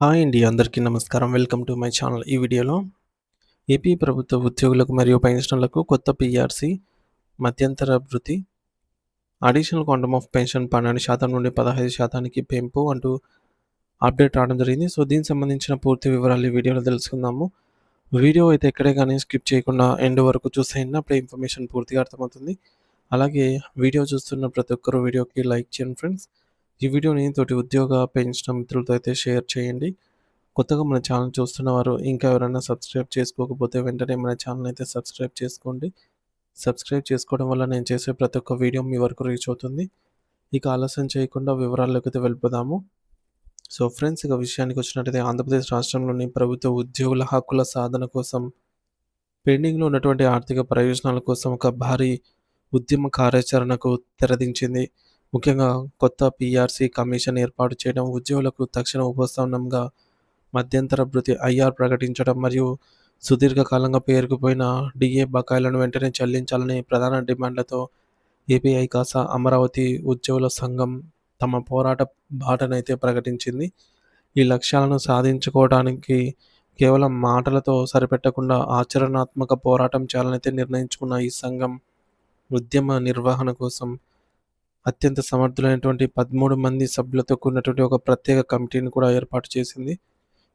Hi అండి. అందరికీ నమస్కారం. Welcome to my channel. ఈ వీడియోలో ఏపీ ప్రభుత్వ ఉద్యోగులకు మరియు పెన్షనర్లకు కొత్త పీఆర్సీ మధ్యంతర భృతి అడిషనల్ క్వాంటమ్ ఆఫ్ పెన్షన్ 12% నుండి 15%కి పెంపు అంటూ అప్డేట్ రావడం జరిగింది. సో, దీనికి సంబంధించిన పూర్తి వివరాలు ఈ వీడియోలో తెలుసుకుందాము. వీడియో అయితే ఎక్కడే గానీ స్కిప్ చేయకుండా ఎండ్ వరకు చూసేయండి. అప్పుడే ఇన్ఫర్మేషన్ పూర్తిగా అర్థమవుతుంది. అలాగే వీడియో చూస్తున్న ప్రతి ఒక్కరు వీడియోకి లైక్ చేయండి ఫ్రెండ్స్. ఈ వీడియోని తోటి ఉద్యోగ, పెన్షన్ మిత్రులతో అయితే షేర్ చేయండి. కొత్తగా మన ఛానల్ చూస్తున్నవారు ఇంకా ఎవరైనా సబ్స్క్రైబ్ చేసుకోకపోతే వెంటనే మన ఛానల్ అయితే సబ్స్క్రైబ్ చేసుకోండి. సబ్స్క్రైబ్ చేసుకోవడం వల్ల నేను చేసే ప్రతి ఒక్క వీడియో మీ వరకు రీచ్ అవుతుంది. ఇక ఆలస్యం చేయకుండా వివరాల్లోకి అయితే వెళ్ళిపోదాము. సో ఫ్రెండ్స్, ఇక విషయానికి వచ్చినట్టయితే ఆంధ్రప్రదేశ్ రాష్ట్రంలోని ప్రభుత్వ ఉద్యోగుల హక్కుల సాధన కోసం పెండింగ్లో ఉన్నటువంటి ఆర్థిక ప్రయోజనాల కోసం ఒక భారీ ఉద్యమ కార్యాచరణకు తెరదించింది. ముఖ్యంగా కొత్త పీఆర్సీ కమిషన్ ఏర్పాటు చేయడం, ఉద్యోగులకు తక్షణ ఉపశమనంగా మధ్యంతర భృతి ఐఆర్ ప్రకటించడం మరియు సుదీర్ఘకాలంగా పేరుకుపోయిన డిఏ బకాయిలను వెంటనే చెల్లించాలని ప్రధాన డిమాండ్లతో ఏపీ ఐకాస అమరావతి ఉద్యోగుల సంఘం తమ పోరాట బాటనైతే ప్రకటించింది. ఈ లక్ష్యాలను సాధించుకోవడానికి కేవలం మాటలతో సరిపెట్టకుండా ఆచరణాత్మక పోరాటం చేయాలనైతే నిర్ణయించుకున్న ఈ సంఘం ఉద్యమ నిర్వహణ కోసం అత్యంత సమర్థులైనటువంటి 13 మంది సభ్యులతో కూడినటువంటి ఒక ప్రత్యేక కమిటీని కూడా ఏర్పాటు చేసింది.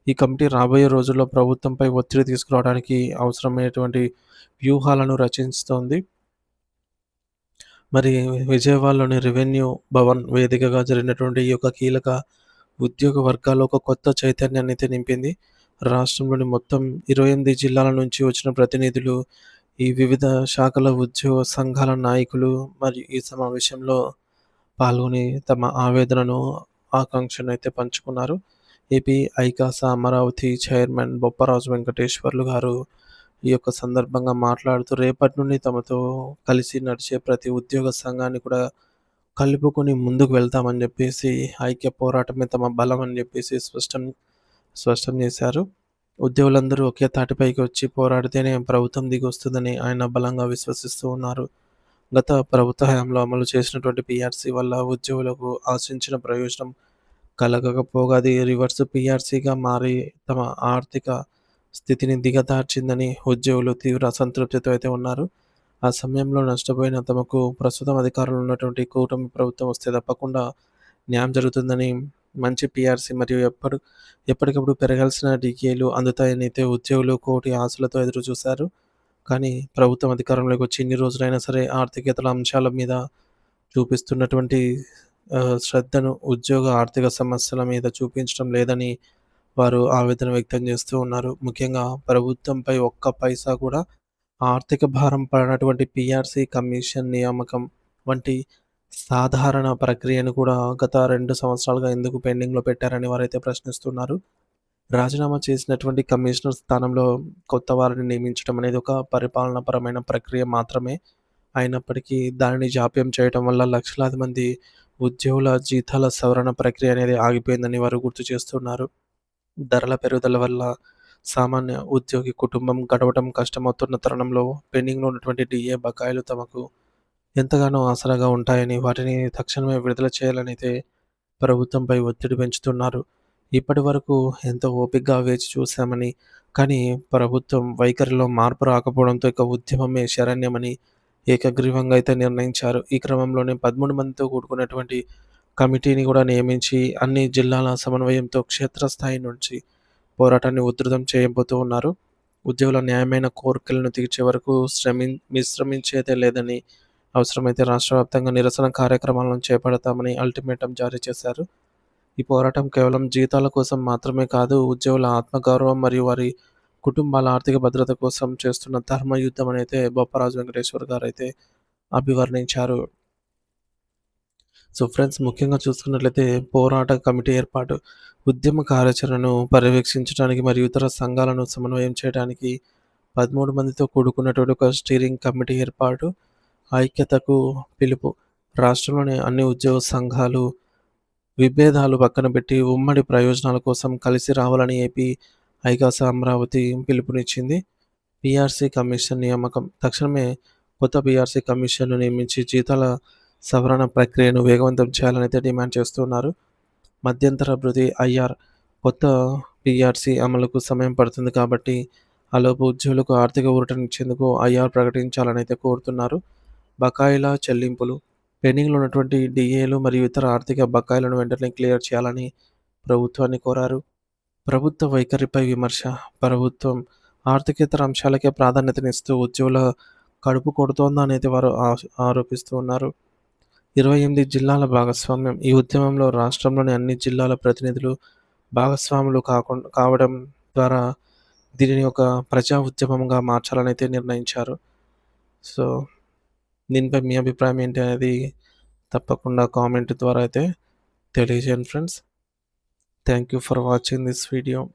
ఈ కమిటీ రాబోయే రోజుల్లో ప్రభుత్వంపై ఒత్తిడి తీసుకురావడానికి అవసరమైనటువంటి వ్యూహాలను రచిస్తోంది. మరి విజయవాడలోని రెవెన్యూ భవన్ వేదికగా జరిగినటువంటి ఈ యొక్క కీలక ఉద్యోగ వర్గాల్లో ఒక కొత్త చైతన్యాన్ని అయితే నింపింది. రాష్ట్రంలోని మొత్తం 28 జిల్లాల నుంచి వచ్చిన ప్రతినిధులు, ఈ వివిధ శాఖల ఉద్యోగ సంఘాల నాయకులు మరియు ఈ సమావేశంలో పాల్గొని తమ ఆవేదనను, ఆకాంక్షను అయితే పంచుకున్నారు. ఏపీ ఐకాస అమరావతి చైర్మన్ బొప్పరాజు వెంకటేశ్వర్లు గారు ఈ యొక్క సందర్భంగా మాట్లాడుతూ రేపటి నుండి తమతో కలిసి నడిచే ప్రతి ఉద్యోగ సంఘాన్ని కూడా కలుపుకొని ముందుకు వెళ్తామని చెప్పేసి, ఐక్య పోరాటమే తమ బలం అని చెప్పేసి స్పష్టం చేశారు. ఉద్యోగులందరూ ఒకే తాటిపైకి వచ్చి పోరాడితేనే ప్రభుత్వం దిగొస్తుందని ఆయన బలంగా విశ్వసిస్తూ ఉన్నారు. గత ప్రభుత్వ హయాంలో అమలు చేసినటువంటి పీఆర్సీ వల్ల ఉద్యోగులకు ఆశించిన ప్రయోజనం కలగకపోగా అది రివర్స్ పీఆర్సీగా మారి తమ ఆర్థిక స్థితిని దిగజార్చిందని ఉద్యోగులు తీవ్ర అసంతృప్తితో అయితే ఉన్నారు. ఆ సమయంలో నష్టపోయిన తమకు ప్రస్తుతం అధికారంలో ఉన్నటువంటి కూటమి ప్రభుత్వం వస్తే తప్పకుండా న్యాయం జరుగుతుందని, మంచి పీఆర్సీ మరియు ఎప్పటికప్పుడు పెరగాల్సిన డీకేలు అందుతాయని అయితే ఉద్యోగులు కోటి ఆశలతో ఎదురుచూశారు. కానీ ప్రభుత్వం అధికారంలోకి వచ్చి ఇన్ని రోజులైనా సరే ఆర్థికేతర అంశాల మీద చూపిస్తున్నటువంటి శ్రద్ధను ఉద్యోగ ఆర్థిక సమస్యల మీద చూపించడం లేదని వారు ఆవేదన వ్యక్తం చేస్తూ ఉన్నారు. ముఖ్యంగా ప్రభుత్వంపై ఒక్క పైసా కూడా ఆర్థిక భారం పడినటువంటి పీఆర్సీ కమిషన్ నియామకం వంటి సాధారణ ప్రక్రియను కూడా గత 2 సంవత్సరాలుగా ఎందుకు పెండింగ్‌లో పెట్టారని వారైతే ప్రశ్నిస్తున్నారు. రాజీనామా చేసినటువంటి కమిషనర్ స్థానంలో కొత్త వారిని నియమించడం అనేది ఒక పరిపాలనాపరమైన ప్రక్రియ మాత్రమే. అయినప్పటికీ దానిని జాప్యం చేయటం వల్ల లక్షలాది మంది ఉద్యోగుల జీతాల సవరణ ప్రక్రియ అనేది ఆగిపోయిందని వారు గుర్తు చేస్తున్నారు. ధరల పెరుగుదల వల్ల సామాన్య ఉద్యోగి కుటుంబం గడవడం కష్టమవుతున్న తరుణంలో పెండింగ్‌లో ఉన్నటువంటి డిఏ బకాయిలు తమకు ఎంతగానో ఆసరాగా ఉంటాయని, వాటిని తక్షణమే విడుదల చేయాలనైతే ప్రభుత్వంపై ఒత్తిడి పెంచుతున్నారు. ఇప్పటివరకు ఎంతో ఓపికగా వేచి చూశామని, కానీ ప్రభుత్వం వైఖరిలో మార్పు రాకపోవడంతో ఇక ఉద్యమమే శరణ్యమని ఏకగ్రీవంగా అయితే నిర్ణయించారు. ఈ క్రమంలోనే 13 మందితో కూడుకున్నటువంటి కమిటీని కూడా నియమించి అన్ని జిల్లాల సమన్వయంతో క్షేత్రస్థాయి నుంచి పోరాటాన్ని ఉధృతం చేయబోతూ ఉన్నారు. ఉద్యోగుల న్యాయమైన కోరికలను తీర్చే వరకు విశ్రమించేదే లేదని, అవసరమైతే రాష్ట్ర వ్యాప్తంగా నిరసన కార్యక్రమాలను చేపడతామని అల్టిమేటం జారీ చేశారు. ఈ పోరాటం కేవలం జీతాల కోసం మాత్రమే కాదు, ఉద్యోగుల ఆత్మగౌరవం మరియు వారి కుటుంబాల ఆర్థిక భద్రత కోసం చేస్తున్న ధర్మయుద్ధం అని అయితే బొప్పరాజు వెంకటేశ్వర్ గారు అయితే అభివర్ణించారు. సో ఫ్రెండ్స్, ముఖ్యంగా చూసుకున్నట్లయితే పోరాట కమిటీ ఏర్పాటు, ఉద్యమ కార్యాచరణను పర్యవేక్షించడానికి మరియు ఇతర సంఘాలను సమన్వయం చేయడానికి 13 మందితో కూడుకున్నటువంటి ఒక స్టీరింగ్ కమిటీ ఏర్పాటు, ఐక్యతకు పిలుపు. రాష్ట్రంలోని అన్ని ఉద్యోగ సంఘాలు విభేదాలు పక్కన పెట్టి ఉమ్మడి ప్రయోజనాల కోసం కలిసి రావాలని ఏపీ ఐకాస అమరావతి పిలుపునిచ్చింది. పీఆర్సీ కమిషన్ నియామకం. తక్షణమే కొత్త పీఆర్సీ కమిషన్‌ను నియమించి జీతాల సవరణ ప్రక్రియను వేగవంతం చేయాలని అయితే డిమాండ్ చేస్తున్నారు. మధ్యంతర భృతి ఐఆర్ కొత్త పీఆర్సీ అమలుకు సమయం పడుతుంది కాబట్టి, ఆలోపు ఉద్యోగులకు ఆర్థిక ఊరటనిచ్చేందుకు ఐఆర్ ప్రకటించాలనైతే కోరుతున్నారు. బకాయిల చెల్లింపులు. పెండింగ్‌లో ఉన్నటువంటి డీఏలు మరియు ఇతర ఆర్థిక బకాయిలను వెంటనే క్లియర్ చేయాలని ప్రభుత్వాన్ని కోరారు. ప్రభుత్వ వైఖరిపై విమర్శ. ప్రభుత్వం ఆర్థికేతర అంశాలకే ప్రాధాన్యతనిస్తూ ఉద్యోగుల కడుపు కొడుతోందనైతే వారు ఆరోపిస్తూ ఉన్నారు. 28 జిల్లాల భాగస్వామ్యం. ఈ ఉద్యమంలో రాష్ట్రంలోని అన్ని జిల్లాల ప్రతినిధులు భాగస్వాములు కావడం ద్వారా దీనిని ఒక ప్రజా ఉద్యమంగా మార్చాలనైతే నిర్ణయించారు. సో, దీనిపై మీ అభిప్రాయం ఏంటి అనేది తప్పకుండా కామెంట్ ద్వారా అయితే తెలియజేయండి friends. Thank you for watching this video.